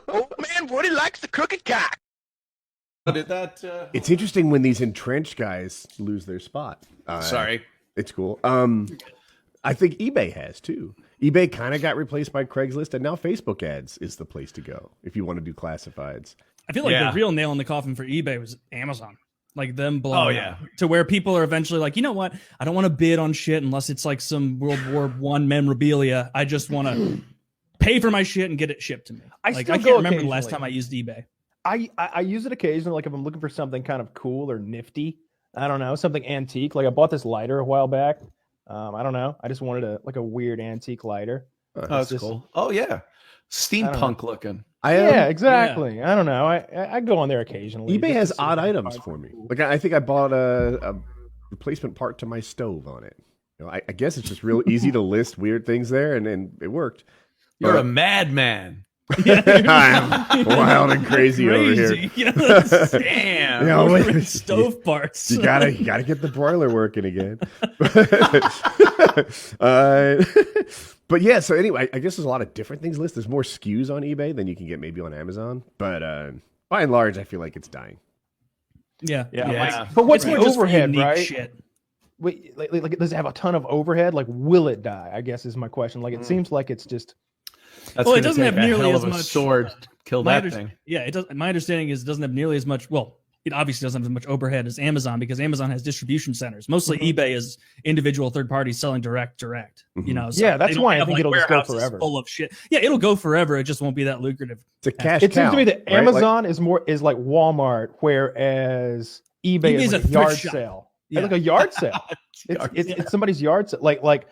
Old man Woody likes the crooked cock. Did that? It's interesting when these entrenched guys lose their spot. Sorry. It's cool. I think eBay has too. eBay kind of got replaced by Craigslist, and now Facebook ads is the place to go if you want to do classifieds. I feel like the real nail in the coffin for eBay was Amazon. Like them blowing up to where people are eventually like, you know what? I don't want to bid on shit unless it's like some World War I memorabilia. I just want to pay for my shit and get it shipped to me. I can't remember the last time I used eBay. I use it occasionally, like if I'm looking for something kind of cool or nifty. I don't know, something antique. Like I bought this lighter a while back. I don't know. I just wanted a weird antique lighter. Oh, that's cool. Oh yeah, steampunk looking. Yeah, exactly. Yeah. I don't know. I go on there occasionally. eBay has odd items for me. Like I think I bought a replacement part to my stove on it. You know, I guess it's just real easy to list weird things there, and it worked. You're a madman. I'm wild and crazy over here. Damn. You know, stove parts. You gotta get the broiler working again. But yeah, so anyway, I guess there's a lot of different things listed. There's more SKUs on eBay than you can get maybe on Amazon. But by and large, I feel like it's dying. Yeah. Like, but what's the overhead, right? Shit. Wait, like, does it have a ton of overhead? Like, will it die? I guess is my question. Like, it seems like it's just. That's it doesn't have nearly as much sword to kill that thing. Yeah, it does. My understanding is it doesn't have nearly as much. Well, it obviously doesn't have as much overhead as Amazon because Amazon has distribution centers. Mostly eBay is individual third parties selling direct. You know, so yeah, that's why I think it'll just go forever. Full of shit. Yeah, it'll go forever. It just won't be that lucrative. It's a cash. It seems to me that right? Amazon is like Walmart, whereas eBay is like a yard sale. Yeah. It's like a yard sale. It's somebody's yard sale. Like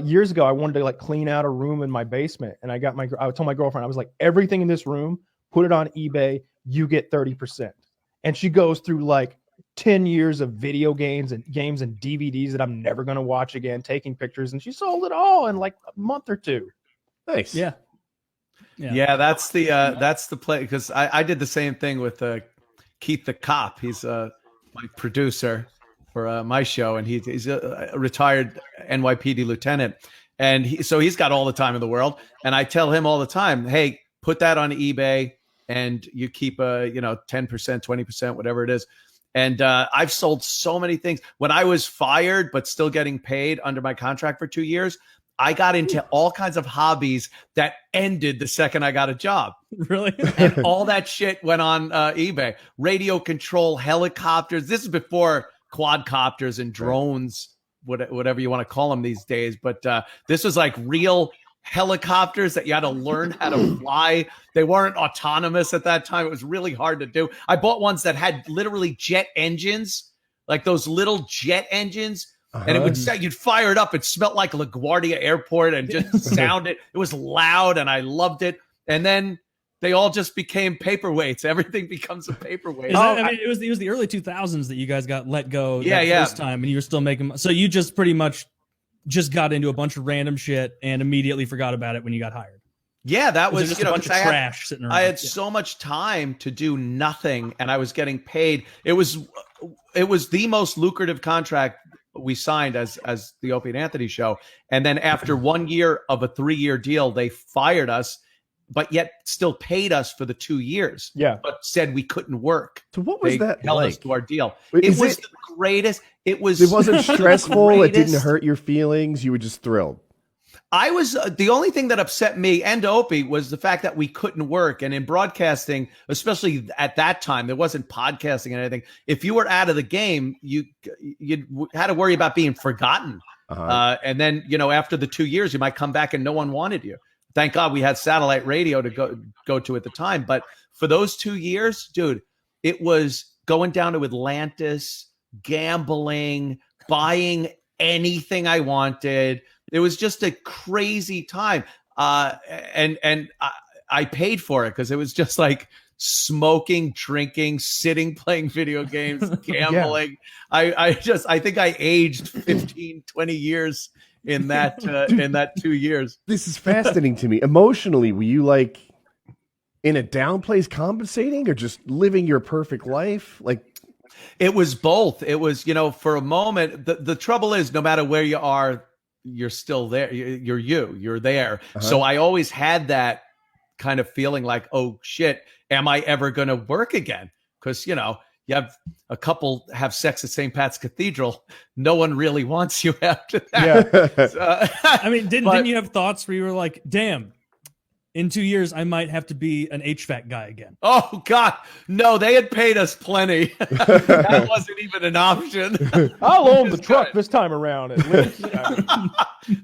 years ago, I wanted to like clean out a room in my basement, and I told my girlfriend, I was like, everything in this room, put it on eBay, you get 30%. And she goes through like 10 years of video games and DVDs that I'm never going to watch again, taking pictures, and she sold it all in like a month or two. Nice. Yeah. That's the play, because I did the same thing with Keith the Cop. He's my producer for my show, and he's a retired NYPD lieutenant, and he's got all the time in the world. And I tell him all the time, hey, put that on eBay, and you keep 10%, 20%, whatever it is. And I've sold so many things. When I was fired but still getting paid under my contract for 2 years, I got into all kinds of hobbies that ended the second I got a job. Really? And all that shit went on eBay. Radio control, helicopters. This is before quadcopters and drones, whatever you want to call them these days. But this was like real helicopters that you had to learn how to fly. They weren't autonomous at that time. It was really hard to do. I bought ones that had literally jet engines, like those little jet engines. And it would say, you'd fire it up. It smelled like LaGuardia Airport and just sounded. It was loud, and I loved it. And then they all just became paperweights. Everything becomes a paperweight. It was the early 2000s that you guys got let go. First time, and you were still making. So you just pretty much just got into a bunch of random shit and immediately forgot about it when you got hired. Yeah, that was just a bunch of trash sitting around. I had so much time to do nothing, and I was getting paid. It was the most lucrative contract we signed as the Opie and Anthony show. And then after 1 year of a 3-year deal, they fired us, but yet still paid us for the 2 years. Yeah. But said we couldn't work. So what was that held like? us to our deal. Is it was the greatest. It wasn't stressful. It didn't hurt your feelings. You were just thrilled. I was the only thing that upset me and Opie was the fact that we couldn't work. And in broadcasting, especially at that time, there wasn't podcasting and anything. If you were out of the game, you had to worry about being forgotten. And then, after the 2 years, you might come back and no one wanted you. Thank God we had satellite radio to go to at the time. But for those 2 years, dude, it was going down to Atlantis, gambling, buying anything I wanted. It was just a crazy time. And I paid for it because it was just like smoking, drinking, sitting, playing video games, gambling. Yeah. I think I aged 15, 20 years in that in that 2 years. This is fascinating to me. Emotionally, were you like in a down place compensating or just living your perfect life? Like, it was both. It was, for a moment, the trouble is no matter where you are, you're still there. You're there. So I always had that kind of feeling like, oh shit, am I ever going to work again? Because, you have a couple have sex at St. Pat's Cathedral. No one really wants you after that. Yeah. So, I mean, didn't you have thoughts where you were like, damn, in 2 years, I might have to be an HVAC guy again? Oh, God. No, they had paid us plenty. That wasn't even an option. I'll own the truck this time around, at least.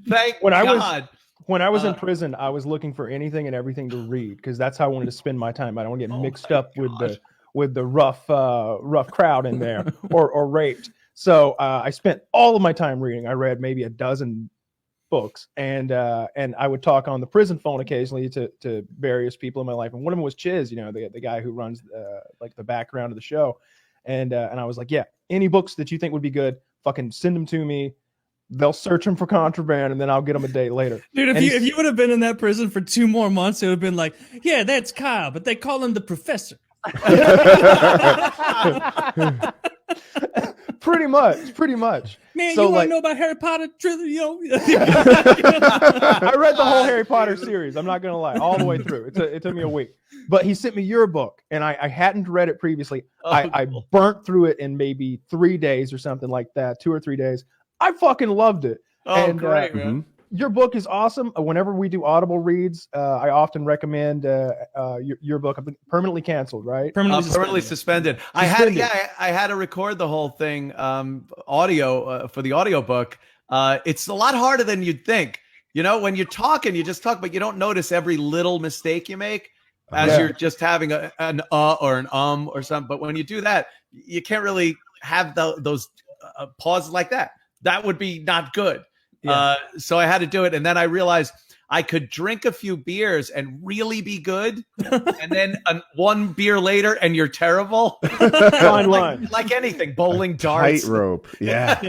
Thank When God. When I was in prison, I was looking for anything and everything to read because that's how I wanted to spend my time. I don't want to get mixed up with the rough crowd in there or raped. So I spent all of my time reading. I read maybe a dozen books, and I would talk on the prison phone occasionally to various people in my life. And one of them was Chiz, the guy who runs like the background of the show. And I was like, yeah, any books that you think would be good, fucking send them to me. They'll search them for contraband, and then I'll get them a day later. Dude, if you would have been in that prison for 2 more months, it would have been like, yeah, that's Kyle, but they call him the professor. Pretty much. Man, so, you want to know about Harry Potter? I read the whole Harry Potter series. I'm not gonna lie, all the way through. It took me a week, but he sent me your book, and I hadn't read it previously. I burnt through it in maybe 3 days or something like that, 2 or 3 days. I fucking loved it. Oh, great, man. Your book is awesome. Whenever we do Audible reads, I often recommend your book. I've been permanently canceled, right? Permanently suspended. I had to record the whole thing, audio for the audiobook. It's a lot harder than you'd think. When you're talking, you just talk, but you don't notice every little mistake you make as you're just having an or an or something. But when you do that, you can't really have those pauses like that. That would be not good. Yeah. So I had to do it. And then I realized I could drink a few beers and really be good. And then one beer later and you're terrible. Fine line. Like anything, bowling, darts. Tightrope. Yeah.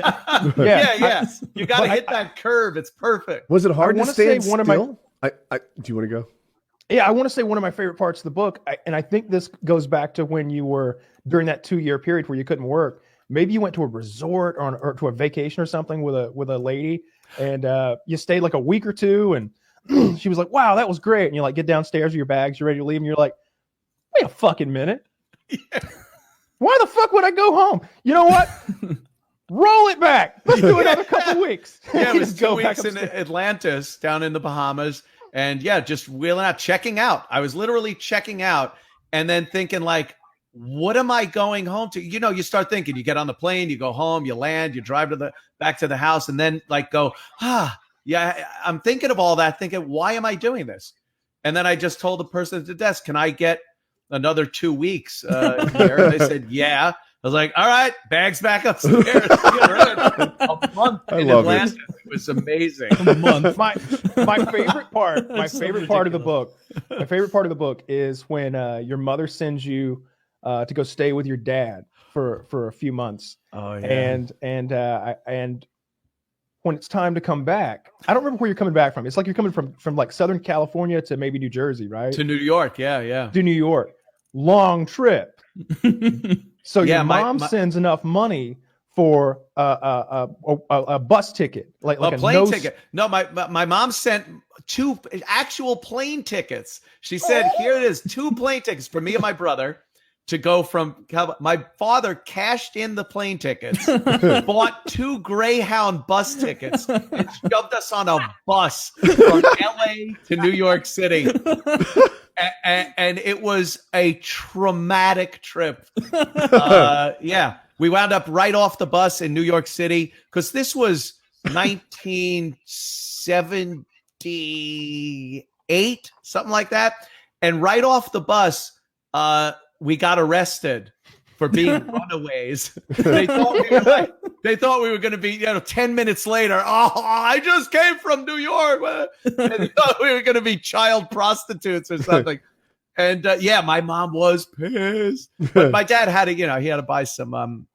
Yeah. You got to hit that curve. It's perfect. Was it hard to stand still? Do you want to go? Yeah, I want to say one of my favorite parts of the book, and I think this goes back to when you were during that 2-year period where you couldn't work. Maybe you went to a resort or to a vacation or something with a lady, and you stayed like a week or two, and she was like, "Wow, that was great." And you like get downstairs with your bags, you're ready to leave, and you're like, "Wait a fucking minute, why the fuck would I go home? You know what? Roll it back. Let's do another couple weeks." Yeah, it was 2 weeks in Atlantis, down in the Bahamas, and just wheeling out, checking out. I was literally checking out, and then thinking like, what am I going home to? You start thinking, you get on the plane, you go home, you land, you drive back to the house, and then like go, I'm thinking of all that, thinking, why am I doing this? And then I just told the person at the desk, can I get another 2 weeks here? And they said, yeah. I was like, all right, bags back upstairs. A month in Atlanta. It was amazing. A month. My favorite part, my favorite part of the book is when your mother sends you to go stay with your dad for a few months. Oh yeah. And when it's time to come back, I don't remember where you're coming back from. It's like you're coming from like Southern California to maybe New Jersey, right? To New York, yeah. To New York. Long trip. So your mom sends enough money for a bus ticket, like a plane ticket. No, my mom sent 2 actual plane tickets. She said, "Here it is, 2 plane tickets for me and my brother to go from." My father cashed in the plane tickets, bought 2 Greyhound bus tickets, and shoved us on a bus from LA to New York City. And it was a traumatic trip. We wound up right off the bus in New York City because this was 1978, something like that. And right off the bus, we got arrested for being runaways. They thought we were going to be, 10 minutes later. Oh, I just came from New York. And they thought we were going to be child prostitutes or something. And my mom was pissed. But my dad had to, he had to buy some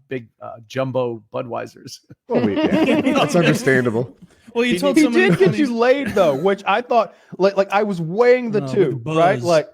big jumbo Budweisers. That's understandable. Well, you told he did get you laid though, which I thought like I was weighing the two, right? Like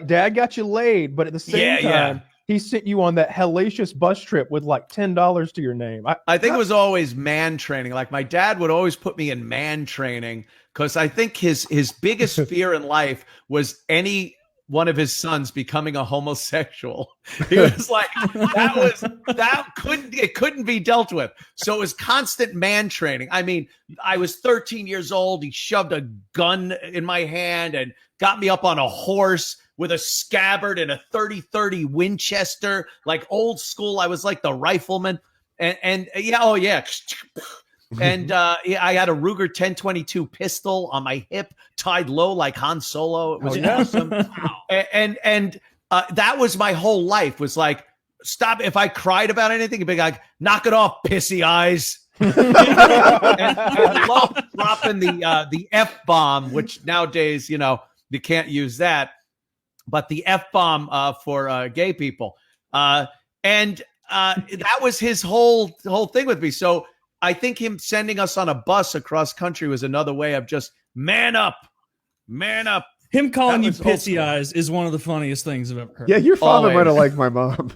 dad got you laid, but at the same time, he sent you on that hellacious bus trip with like $10 to your name. I think it was always man training. Like my dad would always put me in man training because I think his biggest fear in life was any one of his sons becoming a homosexual. He was like, it couldn't be dealt with. So it was constant man training. I mean, I was 13 years old. He shoved a gun in my hand and got me up on a horse with a scabbard and a 30-30 Winchester, like old school. I was like the rifleman. And yeah, oh yeah. And I had a Ruger 1022 pistol on my hip, tied low like Han Solo. It was awesome. And that was my whole life. Was like, stop. If I cried about anything, it'd be like, knock it off, pissy eyes. and I love dropping the F-bomb, which nowadays, you know, you can't use that. But the F-bomb for gay people. And that was his whole thing with me. So I think him sending us on a bus across country was another way of just man up. Him calling you pissy eyes is one of the funniest things I've ever heard. Yeah, your father might have liked my mom.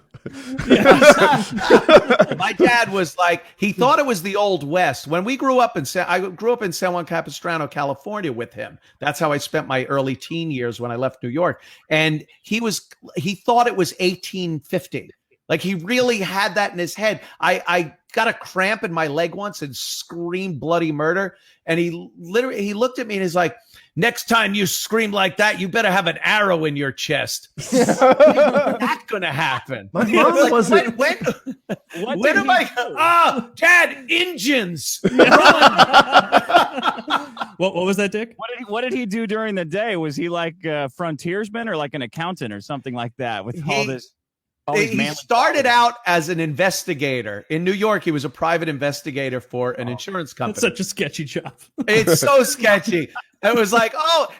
My dad was like, he thought it was the Old West. When we grew up I grew up in San Juan Capistrano, California with him. That's how I spent my early teen years when I left New York. And he thought it was 1850. Like he really had that in his head. I got a cramp in my leg once and screamed bloody murder. And he looked at me and he's like, next time you scream like that, you better have an arrow in your chest. That's going to happen. My mom wasn't. When am I? Oh, Dad, engines. What was that, Dick? What did he do during the day? Was he like a frontiersman or like an accountant or something like that with all this? He started out as an investigator in New York. He was a private investigator for an insurance company. That's such a sketchy job. It's so sketchy. It was like,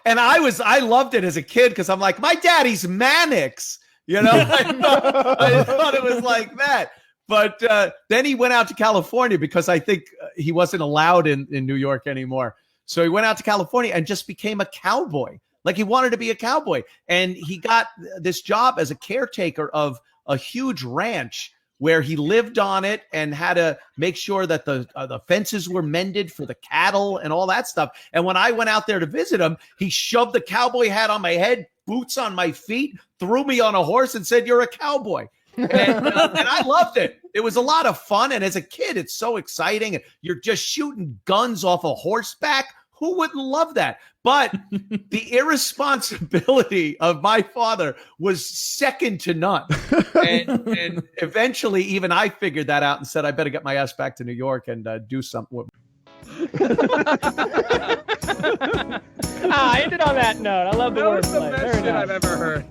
and I loved it as a kid because I'm like, my daddy's Mannix, you know. I thought it was like that. But then he went out to California because I think he wasn't allowed in New York anymore. So he went out to California and just became a cowboy. Like he wanted to be a cowboy, and he got this job as a caretaker of a huge ranch where he lived on it and had to make sure that the fences were mended for the cattle and all that stuff. And when I went out there to visit him, he shoved the cowboy hat on my head, boots on my feet, threw me on a horse and said, "You're a cowboy." And I loved it. It was a lot of fun. And as a kid, it's so exciting. You're just shooting guns off a horseback. Who wouldn't love that? But the irresponsibility of my father was second to none. And eventually, even I figured that out and said, I better get my ass back to New York and do something with I ended on that note. I love the wordplay. That was the best shit I've ever heard.